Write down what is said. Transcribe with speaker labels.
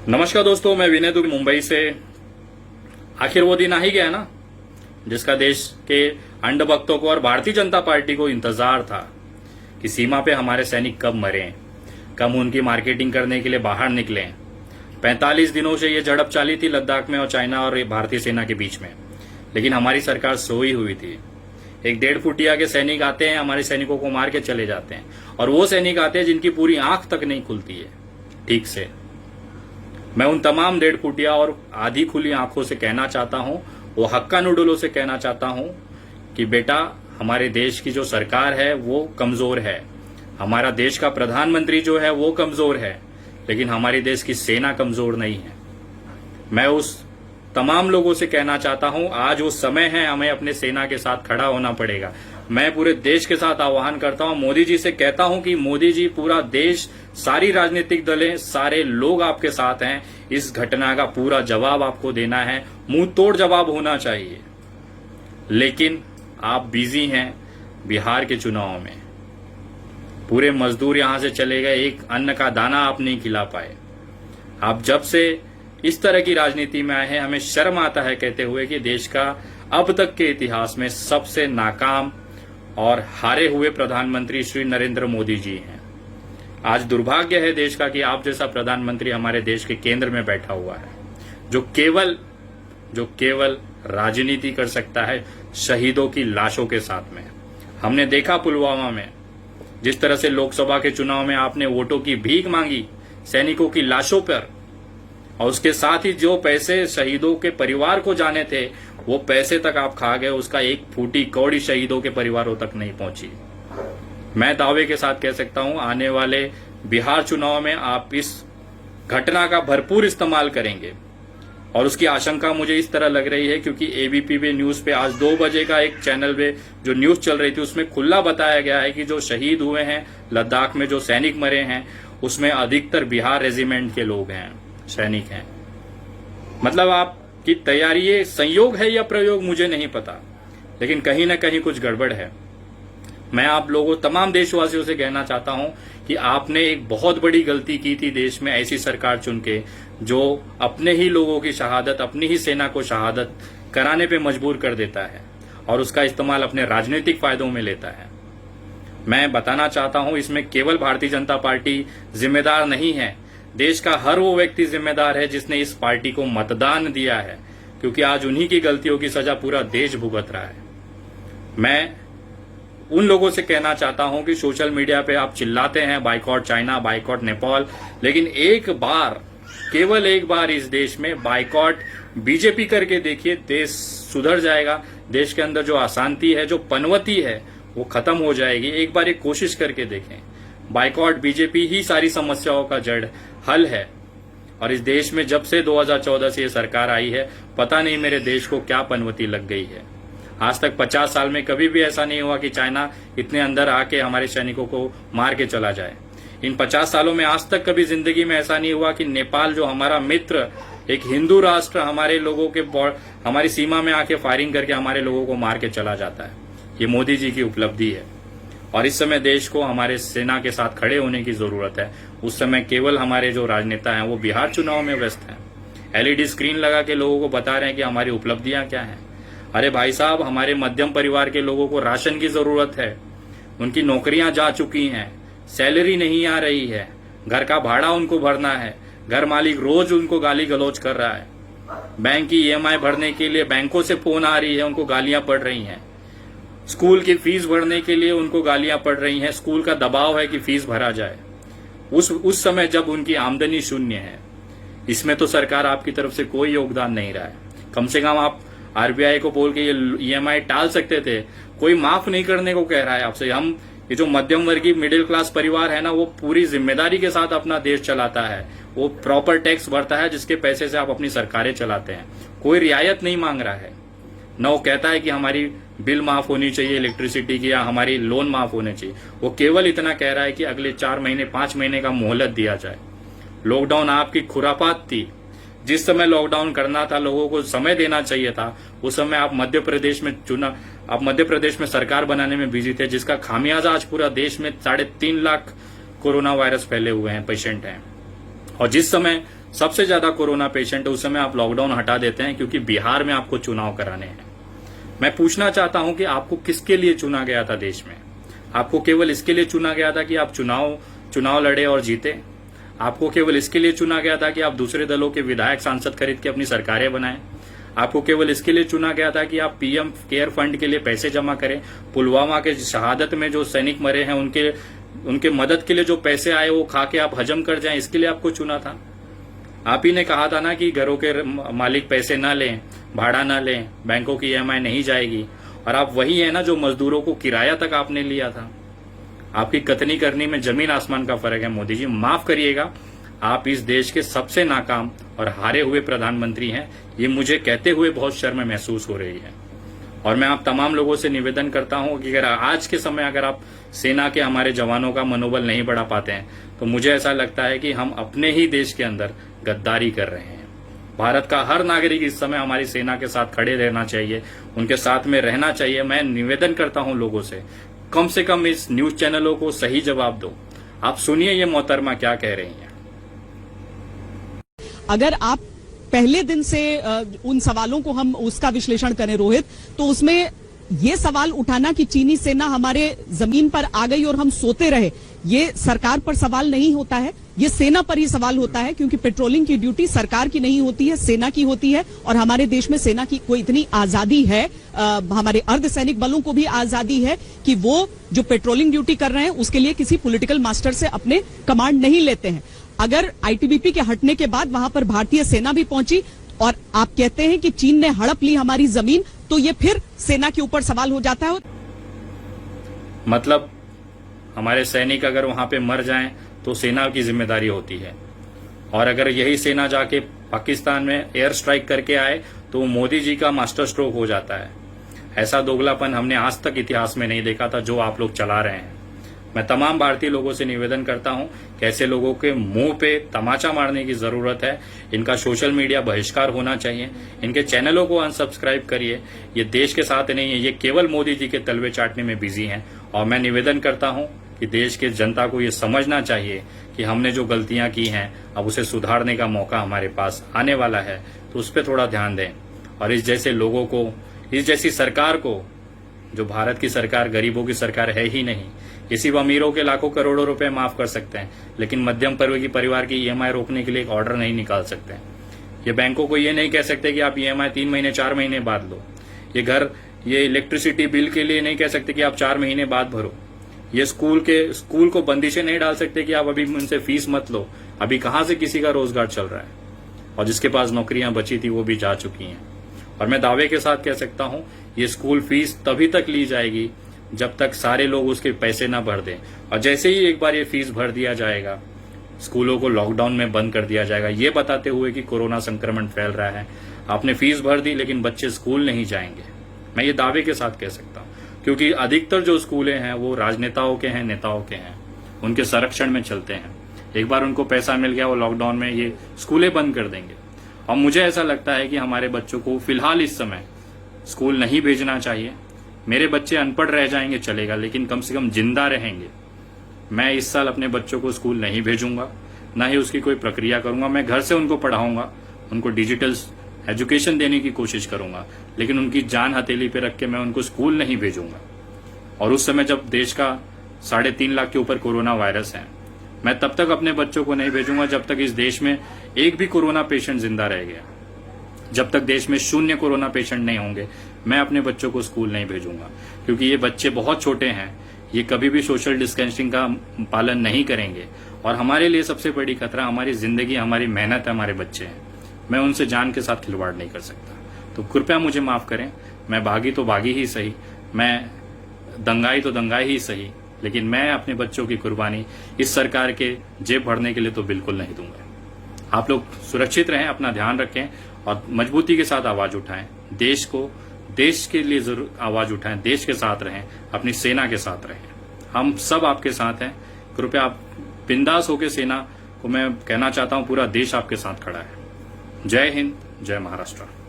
Speaker 1: नमस्कार दोस्तों, मैं विनय दुबे मुंबई से। आखिर वो दिन आ ही गया ना जिसका देश के अंडभक्तों को और भारतीय जनता पार्टी को इंतजार था कि सीमा पे हमारे सैनिक कब मरें, कब उनकी मार्केटिंग करने के लिए बाहर निकलें। 45 दिनों से ये झड़प चाली थी लद्दाख में और चाइना और भारतीय सेना के बीच में, लेकिन हमारी सरकार सोई हुई थी। एक 1.5 फुटिया के सैनिक आते हैं, हमारे सैनिकों को मार के चले जाते हैं, और वो सैनिक आते हैं जिनकी पूरी आंख तक नहीं खुलती है ठीक से। मैं उन तमाम 1.5 फुटिया और आधी खुली आंखों से कहना चाहता हूं, वो हक्का नूडलों से कहना चाहता हूं कि बेटा, हमारे देश की जो सरकार है वो कमजोर है, हमारा देश का प्रधानमंत्री जो है वो कमजोर है, लेकिन हमारे देश की सेना कमजोर नहीं है। मैं उस तमाम लोगों से कहना चाहता हूं, आज वो समय है, हमें अपने सेना के साथ खड़ा होना पड़ेगा। मैं पूरे देश के साथ आह्वान करता हूं, मोदी जी से कहता हूं कि मोदी जी, पूरा देश, सारी राजनीतिक दलें, सारे लोग आपके साथ हैं। इस घटना का पूरा जवाब आपको देना है, मुंह तोड़ जवाब होना चाहिए। लेकिन आप बिजी हैं बिहार के चुनाव में, पूरे मजदूर यहां से चले गए, एक अन्न का दाना आप नहीं खिला पाए। आप जब से इस तरह की राजनीति में आए हैं, हमें शर्म आता है कहते हुए कि देश का अब तक के इतिहास में सबसे नाकाम और हारे हुए प्रधानमंत्री श्री नरेंद्र मोदी जी हैं। आज दुर्भाग्य है देश का कि आप जैसा प्रधानमंत्री हमारे देश के केंद्र में बैठा हुआ है, जो केवल राजनीति कर सकता है शहीदों की लाशों के साथ में। हमने देखा पुलवामा में जिस तरह से लोकसभा के चुनाव में आपने वोटों की भीख मांगी सैनिकों की लाशों पर, और उसके साथ ही जो पैसे शहीदों के परिवार को जाने थे वो पैसे तक आप खा गए, उसका एक फूटी कौड़ी शहीदों के परिवारों तक नहीं पहुंची। मैं दावे के साथ कह सकता हूं, आने वाले बिहार चुनाव में आप इस घटना का भरपूर इस्तेमाल करेंगे, और उसकी आशंका मुझे इस तरह लग रही है क्योंकि एबीपी पे न्यूज पे आज 2 बजे का एक चैनल पे जो न्यूज चल रही थी उसमें खुला बताया गया है कि जो शहीद हुए हैं लद्दाख में, जो सैनिक मरे हैं, उसमें अधिकतर बिहार रेजिमेंट के लोग हैं, सैनिक हैं। मतलब आपकी तैयारी, ये संयोग है या प्रयोग मुझे नहीं पता, लेकिन कहीं ना कहीं कुछ गड़बड़ है। मैं आप लोगों, तमाम देशवासियों से कहना चाहता हूं कि आपने एक बहुत बड़ी गलती की थी देश में ऐसी सरकार चुन के जो अपने ही लोगों की शहादत, अपनी ही सेना को शहादत कराने पे मजबूर कर देता है और उसका इस्तेमाल अपने राजनीतिक फायदों में लेता है। मैं बताना चाहता हूं, इसमें केवल भारतीय जनता पार्टी जिम्मेदार नहीं है, देश का हर वो व्यक्ति जिम्मेदार है जिसने इस पार्टी को मतदान दिया है, क्योंकि आज उन्हीं की गलतियों की सजा पूरा देश भुगत रहा है। मैं उन लोगों से कहना चाहता हूं कि सोशल मीडिया पे आप चिल्लाते हैं बाइकॉट चाइना, बाइकॉट नेपाल, लेकिन एक बार, केवल एक बार इस देश में बाइकॉट बीजेपी करके देखिए, देश सुधर जाएगा। देश के अंदर जो अशांति है, जो पनवती है, वो खत्म हो जाएगी। एक बार एक कोशिश करके देखें। बाइकॉट बीजेपी ही सारी समस्याओं का जड़ हल है, और इस देश में जब से 2014 से ये सरकार आई है, पता नहीं मेरे देश को क्या पनवती लग गई है। आज तक 50 साल में कभी भी ऐसा नहीं हुआ कि चाइना इतने अंदर आके हमारे सैनिकों को मार के चला जाए। इन 50 सालों में आज तक कभी जिंदगी में ऐसा नहीं हुआ कि नेपाल, जो हमारा मित्र, एक हिंदू राष्ट्र, हमारे लोगों के हमारी सीमा में आके फायरिंग करके हमारे लोगों को मार के चला जाता है। ये मोदी जी की उपलब्धि है, और इस समय देश को हमारे सेना के साथ खड़े होने की जरूरत है। उस समय केवल हमारे जो राजनेता हैं वो बिहार चुनाव में व्यस्त हैं, एलईडी स्क्रीन लगा के लोगों को बता रहे हैं कि हमारी उपलब्धियां क्या हैं। अरे भाई साहब, हमारे मध्यम परिवार के लोगों को राशन की जरूरत है, उनकी नौकरियां जा चुकी हैं, सैलरी नहीं आ रही है, घर का भाड़ा उनको भरना है, घर मालिक रोज उनको गाली गलौज कर रहा है, बैंक की ईएमआई भरने के लिए बैंकों से फोन आ रही है, उनको गालियां पड़ रही हैं, स्कूल की फीस भरने के लिए उनको गालियां पड़ रही हैं, स्कूल का दबाव है कि फीस भरा जाए, उस समय जब उनकी आमदनी शून्य है। इसमें तो सरकार आपकी तरफ से कोई योगदान नहीं रहा है। कम से कम आप आरबीआई को बोल के ये ईएमआई टाल सकते थे, कोई माफ नहीं करने को कह रहा है आपसे। हम ये जो मध्यम वर्गीय मिडिल क्लास परिवार है ना, वो पूरी जिम्मेदारी के साथ अपना देश चलाता है, वो प्रॉपर टैक्स भरता है जिसके पैसे से आप अपनी सरकारें चलाते हैं। कोई रियायत नहीं मांग रहा है, न वो कहता है कि हमारी बिल माफ होनी चाहिए इलेक्ट्रिसिटी की, या हमारी लोन माफ होने चाहिए। वो केवल इतना कह रहा है कि अगले 4 महीने 5 महीने का मोहलत दिया जाए। लॉकडाउन आपकी खुरापात थी, जिस समय लॉकडाउन करना था, लोगों को समय देना चाहिए था, उस समय आप मध्य प्रदेश में सरकार बनाने में बिजी थे, जिसका खामियाजा आज पूरा देश में 3.5 लाख कोरोना वायरस फैले हुए हैं, पेशेंट हैं। और जिस समय सबसे ज्यादा कोरोना पेशेंट उस समय आप लॉकडाउन हटा देते हैं क्योंकि बिहार में आपको चुनाव कराने हैं। मैं पूछना चाहता हूं कि आपको किसके लिए चुना गया था देश में? आपको केवल इसके लिए चुना गया था कि आप चुनाव लड़े और जीते? आपको केवल इसके लिए चुना गया था कि आप दूसरे दलों के विधायक सांसद खरीद के अपनी सरकारें बनाएं? आपको केवल इसके लिए चुना गया था कि आप पीएम केयर फंड के लिए पैसे जमा करें? पुलवामा के शहादत में जो सैनिक मरे हैं उनके मदद के लिए जो पैसे आए वो खा के आप हजम कर जाएं, इसके लिए आपको चुना था? आप ही ने कहा था ना कि घरों के मालिक पैसे ना लें, भाड़ा ना लें, बैंकों की ईएमआई नहीं जाएगी, और आप वही है ना जो मजदूरों को किराया तक आपने लिया था। आपकी कथनी करनी में जमीन आसमान का फर्क है मोदी जी। माफ करिएगा, आप इस देश के सबसे नाकाम और हारे हुए प्रधानमंत्री हैं। ये मुझे कहते हुए बहुत शर्म महसूस हो रही है। और मैं आप तमाम लोगों से निवेदन करता हूं कि अगर आज के समय अगर आप सेना के हमारे जवानों का मनोबल नहीं बढ़ा पाते हैं तो मुझे ऐसा लगता है कि हम अपने ही देश के अंदर गद्दारी कर रहे हैं। भारत का हर नागरिक इस समय हमारी सेना के साथ खड़े रहना चाहिए, उनके साथ में रहना चाहिए। मैं निवेदन करता हूं लोगों से कम इस न्यूज चैनलों को सही जवाब दो। आप सुनिए ये मोहतरमा क्या कह रही हैं।
Speaker 2: अगर आप पहले दिन से उन सवालों को हम उसका विश्लेषण करें रोहित, तो उसमें ये सवाल उठाना कि चीनी सेना हमारे जमीन पर आ गई और हम सोते रहे, ये सरकार पर सवाल नहीं होता है, ये सेना पर ही सवाल होता है। क्योंकि पेट्रोलिंग की ड्यूटी सरकार की नहीं होती है, सेना की होती है। और हमारे देश में सेना की कोई इतनी आजादी है, हमारे अर्धसैनिक बलों को भी आजादी है कि वो जो पेट्रोलिंग ड्यूटी कर रहे हैं उसके लिए किसी पॉलिटिकल मास्टर से अपने कमांड नहीं लेते हैं। अगर आईटीबीपी के हटने के बाद वहां पर भारतीय सेना भी पहुंची और आप कहते हैं कि चीन ने हड़प ली हमारी जमीन, तो ये फिर सेना के ऊपर सवाल हो जाता है।
Speaker 1: मतलब हमारे सैनिक अगर वहां पे मर जाएं तो सेना की जिम्मेदारी होती है, और अगर यही सेना जाके पाकिस्तान में एयर स्ट्राइक करके आए तो मोदी जी का मास्टर स्ट्रोक हो जाता है। ऐसा दोगलापन हमने आज तक इतिहास में नहीं देखा था जो आप लोग चला रहे हैं। मैं तमाम भारतीय लोगों से निवेदन करता हूं कि ऐसे लोगों के मुंह पे तमाचा मारने की जरूरत है। इनका सोशल मीडिया बहिष्कार होना चाहिए, इनके चैनलों को अनसब्सक्राइब करिए। ये देश के साथ नहीं है, ये केवल मोदी जी के तलवे चाटने में बिजी हैं। और मैं निवेदन करता हूं कि देश के जनता को ये समझना चाहिए कि हमने जो गलतियां की हैं अब उसे सुधारने का मौका हमारे पास आने वाला है, तो उस पर थोड़ा ध्यान दें। और इस जैसे लोगों को, इस जैसी सरकार को, जो भारत की सरकार गरीबों की सरकार है ही नहीं, किसी अमीरों के लाखों करोड़ों रुपए माफ कर सकते हैं लेकिन मध्यम वर्ग की परिवार की ईएमआई रोकने के लिए एक ऑर्डर नहीं निकाल सकते हैं। ये बैंकों को ये नहीं कह सकते कि आप ईएमआई 3 महीने 4 महीने बाद लो। ये इलेक्ट्रिसिटी बिल के लिए नहीं कह सकते कि आप 4 महीने बाद भरो। ये स्कूल को बंदिशें नहीं डाल सकते कि आप अभी उनसे फीस मत लो। अभी कहां से किसी का रोजगार चल रहा है? और जिसके पास नौकरियां बची थी वो भी जा चुकी हैं। और मैं दावे के साथ कह सकता हूं ये स्कूल फीस तभी तक ली जाएगी जब तक सारे लोग उसके पैसे ना भर दें। और जैसे ही एक बार ये फीस भर दिया जाएगा, स्कूलों को लॉकडाउन में बंद कर दिया जाएगा, ये बताते हुए कि कोरोना संक्रमण फैल रहा है। आपने फीस भर दी लेकिन बच्चे स्कूल नहीं जाएंगे। मैं ये दावे के साथ कह सकता हूं क्योंकि अधिकतर जो स्कूलें हैं वो राजनेताओं के हैं, नेताओं के हैं, उनके संरक्षण में चलते हैं। एक बार उनको पैसा मिल गया वो लॉकडाउन में ये स्कूलें बंद कर देंगे। और मुझे ऐसा लगता है कि हमारे बच्चों को फिलहाल इस समय स्कूल नहीं भेजना चाहिए। मेरे बच्चे अनपढ़ रह जाएंगे चलेगा, लेकिन कम से कम जिंदा रहेंगे। मैं इस साल अपने बच्चों को स्कूल नहीं भेजूंगा, ना ही उसकी कोई प्रक्रिया करूंगा। मैं घर से उनको पढ़ाऊंगा, उनको डिजिटल एजुकेशन देने की कोशिश करूंगा, लेकिन उनकी जान हथेली पे रख के मैं उनको स्कूल नहीं भेजूंगा। और उस समय जब देश का 3.5 लाख के ऊपर कोरोना वायरस है, मैं तब तक अपने बच्चों को नहीं भेजूंगा जब तक इस देश में एक भी कोरोना पेशेंट जिंदा रह गया। जब तक देश में 0 कोरोना पेशेंट नहीं होंगे मैं अपने बच्चों को स्कूल नहीं भेजूंगा, क्योंकि ये बच्चे बहुत छोटे हैं, ये कभी भी सोशल डिस्टेंसिंग का पालन नहीं करेंगे। और हमारे लिए सबसे बड़ी खतरा हमारी जिंदगी, हमारी मेहनत है, हमारे बच्चे हैं। मैं उनसे जान के साथ खिलवाड़ नहीं कर सकता। तो कृपया मुझे माफ करें, मैं बागी तो बागी ही सही, मैं दंगाई तो दंगाई ही सही, लेकिन मैं अपने बच्चों की कुर्बानी इस सरकार के जेब भरने के लिए तो बिल्कुल नहीं दूंगा। आप लोग सुरक्षित रहें, अपना ध्यान रखें और मजबूती के साथ आवाज उठाएं। देश के लिए जरूर आवाज उठाएं, देश के साथ रहें, अपनी सेना के साथ रहें। हम सब आपके साथ हैं। कृपया आप बिंदास होकर, सेना को मैं कहना चाहता हूं पूरा देश आपके साथ खड़ा है। जय हिंद, जय महाराष्ट्र।